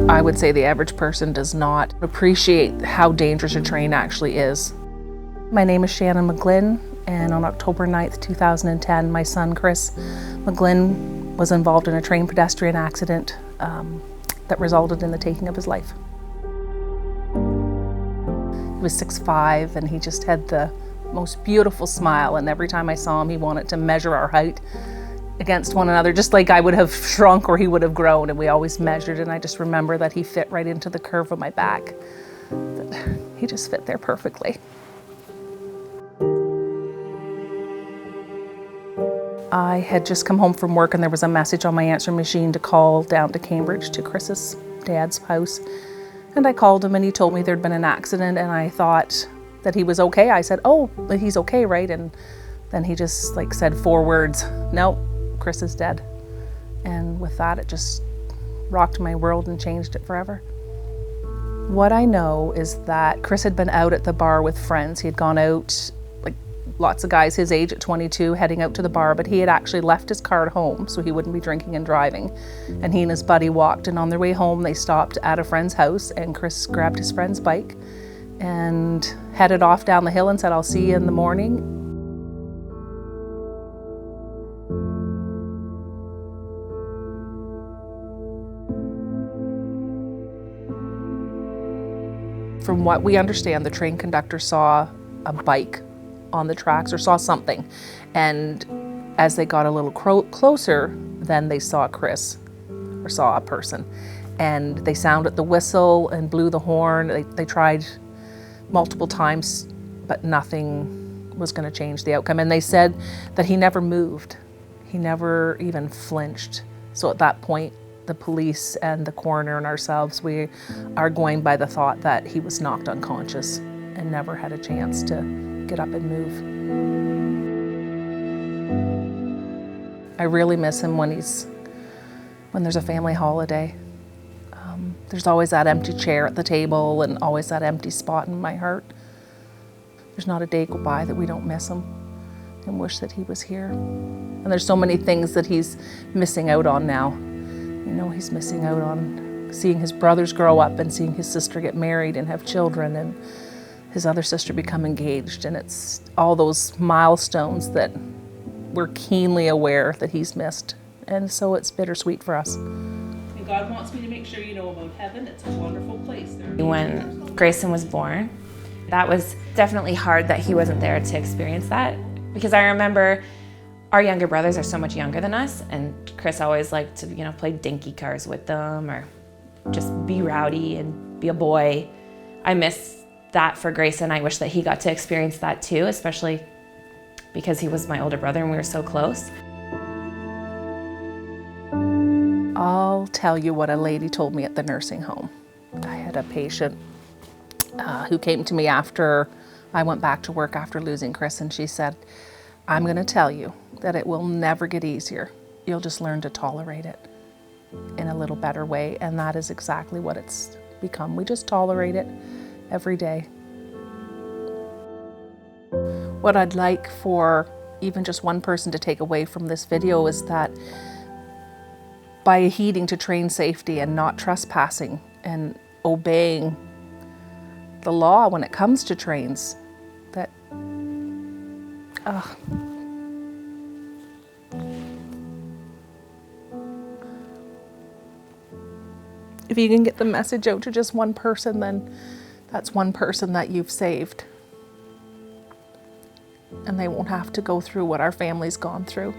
I would say the average person does not appreciate how dangerous a train actually is. My name is Shannon McGlynn, and on October 9th, 2010, my son Chris McGlynn was involved in a train pedestrian accident that resulted in the taking of his life. He was 6'5", and he just had the most beautiful smile, and every time I saw him, he wanted to measure our height against one another, just like I would have shrunk or he would have grown, and we always measured, and I just remember that he fit right into the curve of my back. He just fit there perfectly. I had just come home from work and there was a message on my answering machine to call down to Cambridge to Chris's dad's house. And I called him and he told me there'd been an accident, and I thought that he was okay. I said, "Oh, but he's okay, right?" And then he just said 4 words, "Nope, Chris is dead." And with that, it just rocked my world and changed it forever. What I know is that Chris had been out at the bar with friends. He had gone out, like lots of guys his age at 22, heading out to the bar, but he had actually left his car at home so he wouldn't be drinking and driving. And he and his buddy walked, and on their way home, they stopped at a friend's house, and Chris grabbed his friend's bike and headed off down the hill and said, "I'll see you in the morning." From what we understand, the train conductor saw a bike on the tracks or saw something. And as they got a little closer, then they saw Chris or saw a person. And they sounded the whistle and blew the horn. They tried multiple times, but nothing was going to change the outcome. And they said that he never moved. He never even flinched. So at that point, the police and the coroner and ourselves, we are going by the thought that he was knocked unconscious and never had a chance to get up and move. I really miss him when there's a family holiday. There's always that empty chair at the table and always that empty spot in my heart. There's not a day go by that we don't miss him and wish that he was here. And there's so many things that he's missing out on now. You know, he's missing out on seeing his brothers grow up and seeing his sister get married and have children and his other sister become engaged. And it's all those milestones that we're keenly aware that he's missed. And so it's bittersweet for us. And God wants me to make sure you know about heaven. It's a wonderful place. When Grayson was born, that was definitely hard that he wasn't there to experience that, because I remember our younger brothers are so much younger than us, and Chris always liked to, play dinky cars with them or just be rowdy and be a boy. I miss that for Grayson. I wish that he got to experience that too, especially because he was my older brother and we were so close. I'll tell you what a lady told me at the nursing home. I had a patient who came to me after I went back to work after losing Chris, and she said, "I'm going to tell you that it will never get easier. You'll just learn to tolerate it in a little better way." And that is exactly what it's become. We just tolerate it every day. What I'd like for even just one person to take away from this video is that by heeding to train safety and not trespassing and obeying the law when it comes to trains, that if you can get the message out to just one person, then that's one person that you've saved. And they won't have to go through what our family's gone through.